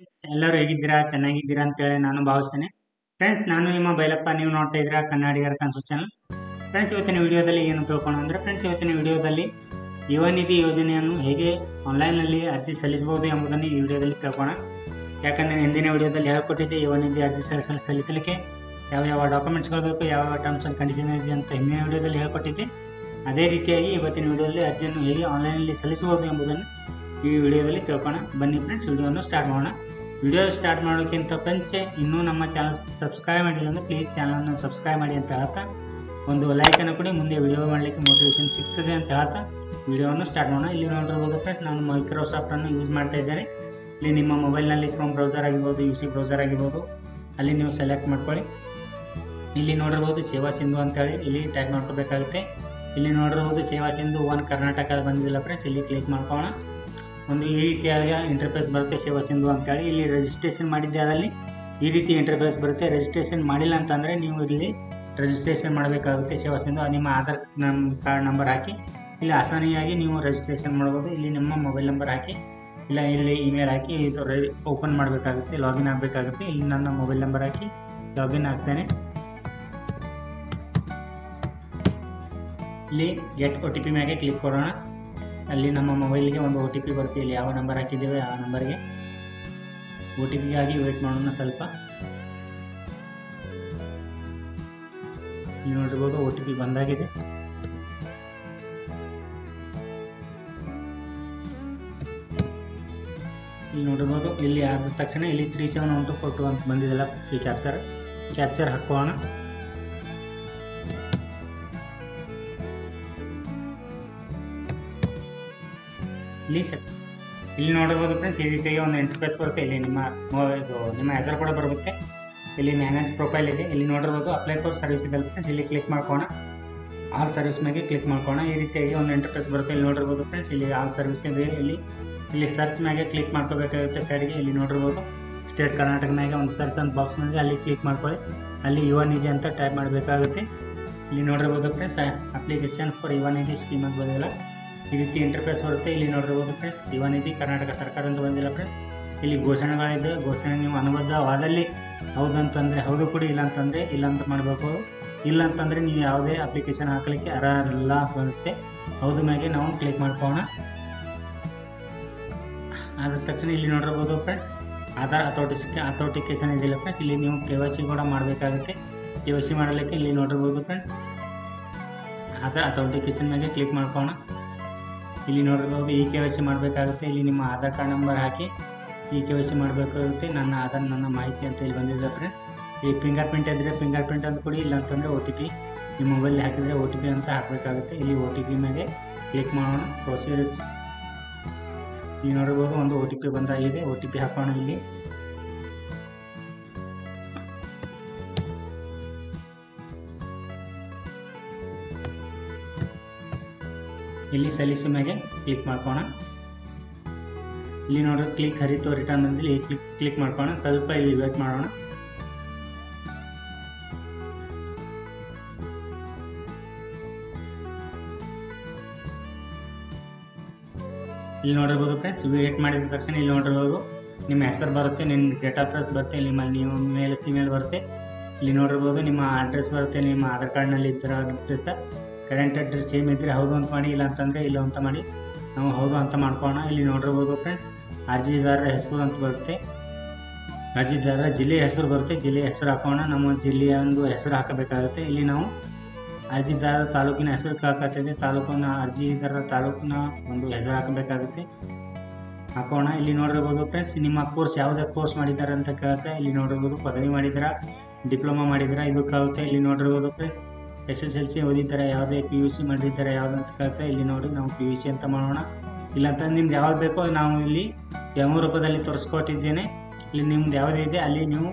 ಎಲ್ಲರೂ ಹೇಗಿದ್ದೀರಾ ಚೆನ್ನಾಗಿದ್ದೀರಾ ಅಂತೇಳಿ ನಾನು ಭಾವಿಸ್ತೇನೆ. ಫ್ರೆಂಡ್ಸ್, ನಾನು ನಿಮ್ಮ ಬೈಲಪ್ಪ, ನೀವು ನೋಡ್ತಾ ಇದ್ದೀರಾ ಕನ್ನಡಿಗರ ಕನಸು ಚಾನಲ್. ಫ್ರೆಂಡ್ಸ್, ಇವತ್ತಿನ ವಿಡಿಯೋದಲ್ಲಿ ಏನು ತಿಳ್ಕೊಂಡು ಅಂದರೆ ಇವತ್ತಿನ ವಿಡಿಯೋದಲ್ಲಿ ಯುವ ನಿಧಿ ಯೋಜನೆಯನ್ನು ಹೇಗೆ ಆನ್ಲೈನ್ನಲ್ಲಿ ಅರ್ಜಿ ಸಲ್ಲಿಸಬಹುದು ಎಂಬುದನ್ನು ಈ ವಿಡಿಯೋದಲ್ಲಿ ತಿಳ್ಕೋಣ. ಯಾಕಂದರೆ ಹಿಂದಿನ ವಿಡಿಯೋದಲ್ಲಿ ಹೇಳ್ಕೊಟ್ಟಿದ್ದೆ ಯುವ ನಿಧಿ ಅರ್ಜಿ ಸಲ್ಲಿಸಲಿಕ್ಕೆ ಯಾವ ಡಾಕ್ಯುಮೆಂಟ್ಸ್ಗಳು ಬೇಕು, ಯಾವ ಟರ್ಮ್ಸ್ ಆ್ಯಂಡ್ ಕಂಡೀಷನ್ ಇದೆ ಅಂತ ಹಿಂದಿನ ವಿಡಿಯೋದಲ್ಲಿ ಹೇಳ್ಕೊಟ್ಟಿದ್ದೆ. ಅದೇ ರೀತಿಯಾಗಿ ಇವತ್ತಿನ ವಿಡಿಯೋದಲ್ಲಿ ಅರ್ಜಿಯನ್ನು ಹೇಗೆ ಆನ್ಲೈನಲ್ಲಿ ಸಲ್ಲಿಸಬಹುದು ಎಂಬುದನ್ನು ಈ ವಿಡಿಯೋದಲ್ಲಿ ತಿಳ್ಕೋಣ. ಬನ್ನಿ ಫ್ರೆಂಡ್ಸ್, ವಿಡಿಯೋವನ್ನು ಸ್ಟಾರ್ಟ್ ಮಾಡೋಣ. ವಿಡಿಯೋ ಸ್ಟಾರ್ಟ್ ಮಾಡೋಕ್ಕಿಂತ ಮುಂಚೆ ಇನ್ನೂ ನಮ್ಮ ಚಾನಲ್ ಸಬ್ಸ್ಕ್ರೈಬ್ ಮಾಡಿಲ್ಲ ಅಂದರೆ ಪ್ಲೀಸ್ ಚಾನಲನ್ನು ಸಬ್ಸ್ಕ್ರೈಬ್ ಮಾಡಿ ಅಂತ ಹೇಳ್ತಾ ಒಂದು ಲೈಕನ್ನು ಕೊಡಿ. ಮುಂದೆ ವಿಡಿಯೋ ಮಾಡಲಿಕ್ಕೆ ಮೋಟಿವೇಶನ್ ಸಿಗ್ತದೆ ಅಂತ ಹೇಳ್ತಾ ವಿಡಿಯೋವನ್ನು ಸ್ಟಾರ್ಟ್ ಮಾಡೋಣ. ಇಲ್ಲಿ ನೋಡಿರ್ಬೋದು ಫ್ರೆಂಡ್ಸ್, ನಾನು ಮೈಕ್ರೋಸಾಫ್ಟನ್ನು ಯೂಸ್ ಮಾಡ್ತಾ ಇದ್ದೇನೆ. ಇಲ್ಲಿ ನಿಮ್ಮ ಮೊಬೈಲ್ನಲ್ಲಿ ಕ್ರೋಮ್ ಬ್ರೌಸರ್ ಆಗಿರ್ಬೋದು, UC ಬ್ರೌಸರ್ ಆಗಿರ್ಬೋದು, ಅಲ್ಲಿ ನೀವು ಸೆಲೆಕ್ಟ್ ಮಾಡ್ಕೊಳ್ಳಿ. ಇಲ್ಲಿ ನೋಡಿರ್ಬೋದು ಸೇವಾ ಸಿಂಧು ಅಂತೇಳಿ ಇಲ್ಲಿ ಟೈಪ್ ಮಾಡ್ಕೋಬೇಕಾಗುತ್ತೆ. ಇಲ್ಲಿ ನೋಡಿರ್ಬೋದು ಸೇವಾ ಸಿಂಧು 1 ಕರ್ನಾಟಕ ಬಂದಿಲ್ಲ ಫ್ರೆಂಡ್ಸ್, ಇಲ್ಲಿ ಕ್ಲಿಕ್ ಮಾಡ್ಕೊಳ್ಳೋಣ. ಒಂದು ಈ ರೀತಿಯಾದ ಇಂಟರ್ಫೇಸ್ ಬರುತ್ತೆ ಸೇವಾ ಸಿಂಧು ಅಂತೇಳಿ. ಇಲ್ಲಿ ರಿಜಿಸ್ಟ್ರೇಷನ್ ಮಾಡಿದ್ದೆ ಅದರಲ್ಲಿ ಈ ರೀತಿ ಇಂಟರ್ಫೇಸ್ ಬರುತ್ತೆ. ರಿಜಿಸ್ಟ್ರೇಷನ್ ಮಾಡಿಲ್ಲ ಅಂತಂದರೆ ನೀವು ಇಲ್ಲಿ ರಿಜಿಸ್ಟ್ರೇಷನ್ ಮಾಡಬೇಕಾಗುತ್ತೆ ಸೇವಾ ಸಿಂಧು. ನಿಮ್ಮ ಆಧಾರ್ ಕಾರ್ಡ್ ನಂಬರ್ ಹಾಕಿ ಇಲ್ಲಿ ಆಸಾನಿಯಾಗಿ ನೀವು ರಿಜಿಸ್ಟ್ರೇಷನ್ ಮಾಡ್ಬೋದು. ಇಲ್ಲಿ ನಿಮ್ಮ ಮೊಬೈಲ್ ನಂಬರ್ ಹಾಕಿ ಇಲ್ಲ ಇಲ್ಲಿ ಇಮೇಲ್ ಹಾಕಿ ಇದು ಓಪನ್ ಮಾಡಬೇಕಾಗುತ್ತೆ, ಲಾಗಿನ್ ಆಗಬೇಕಾಗುತ್ತೆ. ಇಲ್ಲಿ ನನ್ನ ಮೊಬೈಲ್ ನಂಬರ್ ಹಾಕಿ ಲಾಗಿನ್ ಆಗ್ತೇನೆ. ಇಲ್ಲಿ ಗೆಟ್ OTP ಮ್ಯಾಗೆ ಕ್ಲಿಕ್ ಕೊಡೋಣ. ಅಲ್ಲಿ ನಮ್ಮ ಮೊಬೈಲ್ಗೆ ಒಂದು OTP ಬರುತ್ತೆ. ಇಲ್ಲಿ ಯಾವ ನಂಬರ್ ಹಾಕಿದ್ದೇವೆ ಆ ನಂಬರ್ಗೆ OTPಗಾಗಿ ವೇಟ್ ಮಾಡೋಣ ಸ್ವಲ್ಪ. ಇಲ್ಲಿ ನೋಡಿರ್ಬೋದು OTP ಬಂದಾಗಿದೆ. ಇಲ್ಲಿ ನೋಡಿರ್ಬೋದು ಇಲ್ಲಿ ಆದ ತಕ್ಷಣ ಇಲ್ಲಿ 371242 ಅಂತ ಬಂದಿದೆಲ್ಲ ಈ ಕ್ಯಾಪ್ಚರ್ ಹಾಕೋಣ. ಇಲ್ಲಿ ನೋಡಬಹುದು ಫ್ರೆಂಡ್ಸ್, ಈ ರೀತಿಯಾಗಿ ಒಂದು ಇಂಟರ್ಫೇಸ್ ಬರುತ್ತೆ. ಇಲ್ಲಿ ನಿಮ್ಮ ಹೆಸರು ಕೂಡ ಬರುತ್ತೆ. ಇಲ್ಲಿ ಮ್ಯಾನೇಜ್ ಪ್ರೊಫೈಲ್ ಇದೆ. ಇಲ್ಲಿ ನೋಡಿರ್ಬೋದು ಅಪ್ಲೈ ಫಾರ್ ಸರ್ವಿಸ್ ಇದೆ ಫ್ರೆಂಡ್ಸ್, ಇಲ್ಲಿ ಕ್ಲಿಕ್ ಮಾಡ್ಕೋಣ. ಆಲ್ ಸರ್ವಿಸ್ ಮೇಲೆ ಕ್ಲಿಕ್ ಮಾಡ್ಕೋಣ. ಈ ರೀತಿಯಾಗಿ ಒಂದು ಇಂಟರ್ಫೇಸ್ ಬರುತ್ತೆ. ಇಲ್ಲಿ ನೋಡಿರ್ಬೋದು ಫ್ರೆಂಡ್ಸ್, ಇಲ್ಲಿ ಆಲ್ ಸರ್ವಿಸ್ ಇದೆ. ಇಲ್ಲಿ ಸರ್ಚ್ ಮ್ಯಾಗೆ ಕ್ಲಿಕ್ ಮಾಡ್ಕೋಬೇಕಾಗುತ್ತೆ ಸೈಡ್ಗೆ. ಇಲ್ಲಿ ನೋಡಿರ್ಬೋದು ಸ್ಟೇಟ್ ಕರ್ನಾಟಕ ಮ್ಯಾಗೆ ಒಂದು ಸರ್ಚ್ ಅಂತ ಬಾಕ್ಸ್ ಮೇಲೆ ಅಲ್ಲಿ ಕ್ಲಿಕ್ ಮಾಡ್ಕೊಳ್ಳಿ. ಅಲ್ಲಿ ಯುವ ನಿಧಿ ಅಂತ ಟೈಪ್ ಮಾಡಬೇಕಾಗುತ್ತೆ. ಇಲ್ಲಿ ನೋಡಿರ್ಬೋದು ಫ್ರೆಂಡ್ಸ್, ಅಪ್ಲಿಕೇಶನ್ ಫಾರ್ ಯುವ ನಿಧಿ ಸ್ಕೀಮ್ ಅಂತ ಬಂದಿಲ್ಲ. ಈ ರೀತಿ ಇಂಟರ್ಫೇಸ್ ಬರುತ್ತೆ. ಇಲ್ಲಿ ನೋಡಿರ್ಬೋದು ಫ್ರೆಂಡ್ಸ್, ಯುವ ನಿಧಿ ಕರ್ನಾಟಕ ಸರ್ಕಾರ ಅಂತ ಬಂದಿಲ್ಲ ಫ್ರೆಂಡ್ಸ್. ಇಲ್ಲಿ ಘೋಷಣೆಗಳಿದೆ. ಘೋಷಣೆ ನೀವು ಅನುಬದ್ಧವಾದಲ್ಲಿ ಹೌದಂತಂದರೆ ಹೌದು ಕೊಡಿ, ಇಲ್ಲ ಅಂತಂದರೆ ಇಲ್ಲ ಅಂತ ಮಾಡಬೇಕು. ಇಲ್ಲ ಅಂತಂದರೆ ನೀವು ಯಾವುದೇ ಅಪ್ಲಿಕೇಶನ್ ಹಾಕಲಿಕ್ಕೆ ಅರ್ಹರಲ್ಲ ಬರುತ್ತೆ. ಹೌದು ಮ್ಯಾಗೆ ನಾವು ಕ್ಲಿಕ್ ಮಾಡ್ಕೋಣ. ಆದ ತಕ್ಷಣ ಇಲ್ಲಿ ನೋಡಿರ್ಬೋದು ಫ್ರೆಂಡ್ಸ್, ಆಧಾರ್ ಅಥೋಟಿಕೇಶನ್ ಇದಿಲ್ಲ ಫ್ರೆಂಡ್ಸ್. ಇಲ್ಲಿ ನೀವು KYC ಕೂಡ ಮಾಡಬೇಕಾಗುತ್ತೆ. KYC ಮಾಡಲಿಕ್ಕೆ ಇಲ್ಲಿ ನೋಡಿರ್ಬೋದು ಫ್ರೆಂಡ್ಸ್, ಆಧಾರ್ ಅಥೋಟಿಕೇಶನ್ ಮ್ಯಾಗೆ ಕ್ಲಿಕ್ ಮಾಡ್ಕೋಣ. ಇಲ್ಲಿ ನೋಡಿರ್ಬೋದು ಈ KYC ಮಾಡಬೇಕಾಗುತ್ತೆ. ಇಲ್ಲಿ ನಿಮ್ಮ ಆಧಾರ್ ಕಾರ್ಡ್ ನಂಬರ್ ಹಾಕಿ ಈ KYC ಮಾಡಬೇಕಾಗುತ್ತೆ. ನನ್ನ ಮಾಹಿತಿ ಅಂತ ಇಲ್ಲಿ ಬಂದಿದೆ ಫ್ರೆಂಡ್ಸ್. ಇಲ್ಲಿ ಫಿಂಗರ್ ಪ್ರಿಂಟ್ ಇದ್ದರೆ ಫಿಂಗರ್ ಪ್ರಿಂಟ್ ಅಂತ ಕೊಡಿ, ಇಲ್ಲ ಅಂತಂದರೆ OTP ನಿಮ್ಮ ಮೊಬೈಲ್ ಹಾಕಿದರೆ OTP ಅಂತ ಹಾಕಬೇಕಾಗುತ್ತೆ. ಇಲ್ಲಿ OTP ಮೇಲೆ ಕ್ಲಿಕ್ ಮಾಡೋಣ. ಪ್ರೊಸೀಜರ್ಸ್ ಇಲ್ಲಿ ನೋಡಿರ್ಬೋದು ಒಂದು OTP ಬಂದಾಗಿದೆ. OTP ಹಾಕೋಣ. ಇಲ್ಲಿ ಸಲ್ಲಿಸು ಮ್ಯಾಗೆ ಕ್ಲಿಕ್ ಮಾಡ್ಕೋಣ. ಇಲ್ಲಿ ನೋಡ್ರಿ ಕ್ಲಿಕ್ ಹರಿತು ರಿಟರ್ನ್ ಬಂದಿಲ್ಲ. ಇಲ್ಲಿ ಕ್ಲಿಕ್ ಮಾಡ್ಕೋಣ. ಸ್ವಲ್ಪ ಇಲ್ಲಿ ವೇಟ್ ಮಾಡೋಣ. ಇಲ್ಲಿ ನೋಡಿರ್ಬೋದು ಫ್ರೆಂಡ್ಸ್, ವೇಟ್ ಮಾಡಿದ ತಕ್ಷಣ ಇಲ್ಲಿ ನೋಡಿರ್ಬೋದು ನಿಮ್ಮ ಹೆಸರು ಬರುತ್ತೆ, ನಿಮ್ಮ ಡೇಟ್ ಆಫ್ ಬರ್ತ್ ಬರುತ್ತೆ, ನಿಮ್ಮ ಮೇಲ್ ಫಿಮೇಲ್ ಬರುತ್ತೆ. ಇಲ್ಲಿ ನೋಡಿರ್ಬೋದು ನಿಮ್ಮ ಅಡ್ರೆಸ್ ಬರುತ್ತೆ, ನಿಮ್ಮ ಆಧಾರ್ ಕಾರ್ಡ್ನಲ್ಲಿ ಇದ್ದರೆ ಅಡ್ರೆಸ್ ಕರೆಂಟ್ ಅಡ್ರೆಸ್ ಸೇಮ್ ಇದ್ದರೆ ಹೌದು ಅಂತ ಮಾಡಿ, ಇಲ್ಲ ಅಂತಂದರೆ ಇಲ್ಲ ಅಂತ ಮಾಡಿ ನಾವು ಹೌದು ಅಂತ ಮಾಡ್ಕೋಣ. ಇಲ್ಲಿ ನೋಡಿರ್ಬೋದು ಫ್ರೆಂಡ್ಸ್, ಅರ್ಜಿದಾರರ ಹೆಸರು ಅಂತ ಬರುತ್ತೆ. ಅರ್ಜಿದಾರರ ಜಿಲ್ಲೆಯ ಹೆಸರು ಬರುತ್ತೆ. ಜಿಲ್ಲೆಯ ಹೆಸರು ಹಾಕೋಣ. ನಮ್ಮ ಜಿಲ್ಲೆಯ ಒಂದು ಹೆಸರು ಹಾಕಬೇಕಾಗುತ್ತೆ. ಇಲ್ಲಿ ನಾವು ಅರ್ಜಿದಾರರ ತಾಲೂಕಿನ ಹೆಸರು ಕೇಳಕತ್ತಿದೆ. ಅರ್ಜಿದಾರರ ತಾಲೂಕಿನ ಒಂದು ಹೆಸರು ಹಾಕಬೇಕಾಗುತ್ತೆ. ಹಾಕೋಣ. ಇಲ್ಲಿ ನೋಡಿರ್ಬೋದು ಫ್ರೆಂಡ್ಸ್, ನಿಮ್ಮ ಕೋರ್ಸ್ ಯಾವುದೇ ಕೋರ್ಸ್ ಮಾಡಿದ್ದಾರೆ ಅಂತ ಕೇಳುತ್ತೆ. ಇಲ್ಲಿ ನೋಡಿರ್ಬೋದು ಪದವಿ ಮಾಡಿದ್ದೀರಾ, ಡಿಪ್ಲೊಮಾ ಮಾಡಿದ್ದೀರಾ ಇದು ಕೇಳುತ್ತೆ. ಇಲ್ಲಿ ನೋಡಿರ್ಬೋದು ಫ್ರೆಂಡ್ಸ್, SSLC ಓದಿದ್ದಾರೆ, ಯಾವುದೇ PUC ಮಾಡಿದ್ದಾರೆ ಯಾವುದು ಅಂತ ಕೇಳ್ತಾರೆ. ಇಲ್ಲಿ ನೋಡಿ ನಾವು PUC ಅಂತ ಮಾಡೋಣ. ಇಲ್ಲಾಂತಂದ್ರೆ ನಿಮ್ದು ಯಾವ್ದು ಬೇಕೋ ನಾವು ಇಲ್ಲಿ ಡೆಮೋ ರೂಪದಲ್ಲಿ ತೋರಿಸ್ಕೊಟ್ಟಿದ್ದೇನೆ. ಇಲ್ಲಿ ನಿಮ್ದು ಯಾವುದೇ ಇದೆ ಅಲ್ಲಿ ನೀವು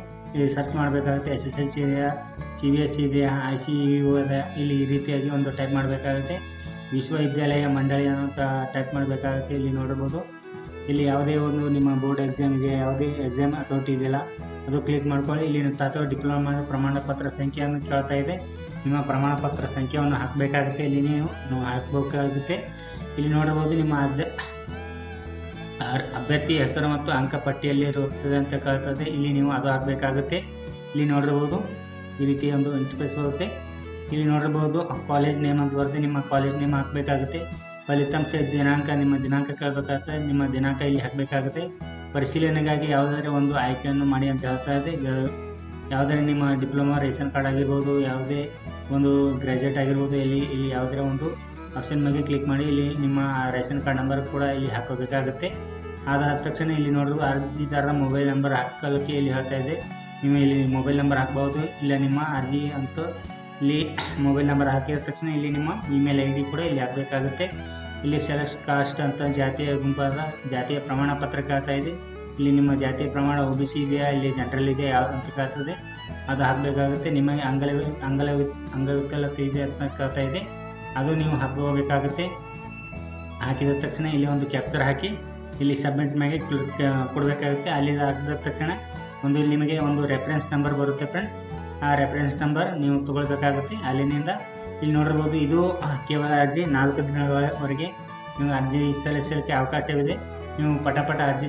ಸರ್ಚ್ ಮಾಡಬೇಕಾಗುತ್ತೆ. SSLC ಇದೆಯಾ, CBSE ಇದೆಯಾ, ICU ಇದೆ, ಇಲ್ಲಿ ಈ ರೀತಿಯಾಗಿ ಒಂದು ಟೈಪ್ ಮಾಡಬೇಕಾಗುತ್ತೆ. ವಿಶ್ವವಿದ್ಯಾಲಯ ಮಂಡಳಿ ಅಂತ ಟೈಪ್ ಮಾಡಬೇಕಾಗುತ್ತೆ. ಇಲ್ಲಿ ನೋಡ್ಬೋದು ಇಲ್ಲಿ ಯಾವುದೇ ಒಂದು ನಿಮ್ಮ ಬೋರ್ಡ್ ಎಕ್ಸಾಮ್ ಇದೆಯಾ, ಯಾವುದೇ ಎಕ್ಸಾಮ್ ಅಥಾರಿಟಿ ಇದೆಯಲ್ಲ ಅದು ಕ್ಲಿಕ್ ಮಾಡ್ಕೊಳ್ಳಿ. ಇಲ್ಲಿ ಅಥವಾ ಡಿಪ್ಲೊಮಾ ಪ್ರಮಾಣ ಪತ್ರ ಸಂಖ್ಯೆಯನ್ನು ಕೇಳ್ತಾ ಇದೆ. ನಿಮ್ಮ ಪ್ರಮಾಣ ಪತ್ರ ಸಂಖ್ಯೆಯನ್ನು ಹಾಕಬೇಕಾಗುತ್ತೆ. ಇಲ್ಲಿ ನೀವು ಹಾಕಬೇಕಾಗುತ್ತೆ. ಇಲ್ಲಿ ನೋಡಬಹುದು ನಿಮ್ಮ ಅಭ್ಯರ್ಥಿ ಹೆಸರು ಮತ್ತು ಅಂಕಪಟ್ಟಿಯಲ್ಲಿ ಇರುತ್ತದೆ ಅಂತ ಕೇಳ್ತದೆ. ಇಲ್ಲಿ ನೀವು ಅದು ಹಾಕಬೇಕಾಗುತ್ತೆ. ಇಲ್ಲಿ ನೋಡಿರ್ಬೋದು ಈ ರೀತಿ ಒಂದು ಇಂಟರ್ಫೇಸ್ ಬರುತ್ತೆ. ಇಲ್ಲಿ ನೋಡಿರ್ಬೋದು ಕಾಲೇಜ್ ನೇಮ್ ಅಂತ ಬರುತ್ತೆ. ನಿಮ್ಮ ಕಾಲೇಜ್ ನೇಮ್ ಹಾಕಬೇಕಾಗುತ್ತೆ. ಫಲಿತಾಂಶ ದಿನಾಂಕ, ನಿಮ್ಮ ದಿನಾಂಕ ಕೇಳಬೇಕಾಗುತ್ತೆ. ನಿಮ್ಮ ದಿನಾಂಕ ಇಲ್ಲಿ ಹಾಕಬೇಕಾಗುತ್ತೆ. ಪರಿಶೀಲನೆಗಾಗಿ ಯಾವುದಾದ್ರೂ ಒಂದು ಆಯ್ಕೆಯನ್ನು ಮಾಡಿ ಅಂತ ಹೇಳ್ತಾ ಇದೆ. ಯಾವುದಾದ್ರೂ ನಿಮ್ಮ ಡಿಪ್ಲೊಮಾ, ರೇಷನ್ ಕಾರ್ಡ್ ಆಗಿರ್ಬೋದು, ಯಾವುದೇ ಒಂದು ಗ್ರ್ಯಾಜುಯೇಟ್ ಆಗಿರ್ಬೋದು, ಇಲ್ಲಿ ಯಾವುದೇ ಒಂದು ಆಪ್ಷನ್ ಮೇಲೆ ಕ್ಲಿಕ್ ಮಾಡಿ ಇಲ್ಲಿ ನಿಮ್ಮ ರೇಷನ್ ಕಾರ್ಡ್ ನಂಬರ್ ಕೂಡ ಇಲ್ಲಿ ಹಾಕೋಬೇಕಾಗುತ್ತೆ. ಅದಾದ ತಕ್ಷಣ ಇಲ್ಲಿ ನೋಡೋದು ಅರ್ಜಿದಾರರ ಮೊಬೈಲ್ ನಂಬರ್ ಹಾಕೋಕ್ಕೆ ಇಲ್ಲಿ ಹೇಳ್ತಾ ಇದೆ. ನೀವು ಇಲ್ಲಿ ಮೊಬೈಲ್ ನಂಬರ್ ಹಾಕ್ಬೋದು. ಇಲ್ಲ ನಿಮ್ಮ ಅರ್ಜಿ ಅಂತ ಇಲ್ಲಿ ಮೊಬೈಲ್ ನಂಬರ್ ಹಾಕಿದ ತಕ್ಷಣ ಇಲ್ಲಿ ನಿಮ್ಮ ಇಮೇಲ್ ID ಕೂಡ ಇಲ್ಲಿ ಹಾಕಬೇಕಾಗುತ್ತೆ. ಇಲ್ಲಿ ಸೆಲೆಕ್ಟ್ ಕಾಸ್ಟ್ ಅಂತ ಜಾತಿಯ ಗುಂಪಾದ ಜಾತಿಯ ಪ್ರಮಾಣ ಪತ್ರ ಕೇಳ್ತಾ ಇದೆ. ಇಲ್ಲಿ ನಿಮ್ಮ ಜಾತಿಯ ಪ್ರಮಾಣ OBC ಇದೆಯಾ, ಇಲ್ಲಿ ಜನರಲ್ ಇದೆಯಾ ಯಾವುದು ಅಂತ ಕೇಳ್ತದೆ, ಅದು ಹಾಕಬೇಕಾಗುತ್ತೆ. ನಿಮಗೆ ಅಂಗವಿಕಲತೆ ಇದೆ ಅಂತ ಕೇಳ್ತಾ ಇದೆ, ಅದು ನೀವು ಹಾಕೋಬೇಕಾಗುತ್ತೆ. ಹಾಕಿದ ತಕ್ಷಣ ಇಲ್ಲಿ ಒಂದು ಕ್ಯಾಪ್ಚರ್ ಹಾಕಿ ಇಲ್ಲಿ ಸಬ್ಮಿಟ್ ಮೇಲೆ ಕೊಡಬೇಕಾಗುತ್ತೆ. ಅಲ್ಲಿ ಹಾಕಿದ ತಕ್ಷಣ ಇಲ್ಲಿ ನಿಮಗೆ ಒಂದು ರೆಫರೆನ್ಸ್ ನಂಬರ್ ಬರುತ್ತೆ ಫ್ರೆಂಡ್ಸ್. ಆ ರೆಫರೆನ್ಸ್ ನಂಬರ್ ನೀವು ತೊಗೊಳ್ಬೇಕಾಗುತ್ತೆ. ಅಲ್ಲಿನಿಂದ ಇಲ್ಲಿ ನೋಡಿರ್ಬೋದು ಇದು ಕೇವಲ ಅರ್ಜಿ 4 ದಿನಗಳವರೆಗೆ ನೀವು ಅರ್ಜಿ ಸಲ್ಲಿಸಲಿಕ್ಕೆ ಅವಕಾಶವಿದೆ. ನೀವು ಪಟ ಅರ್ಜಿ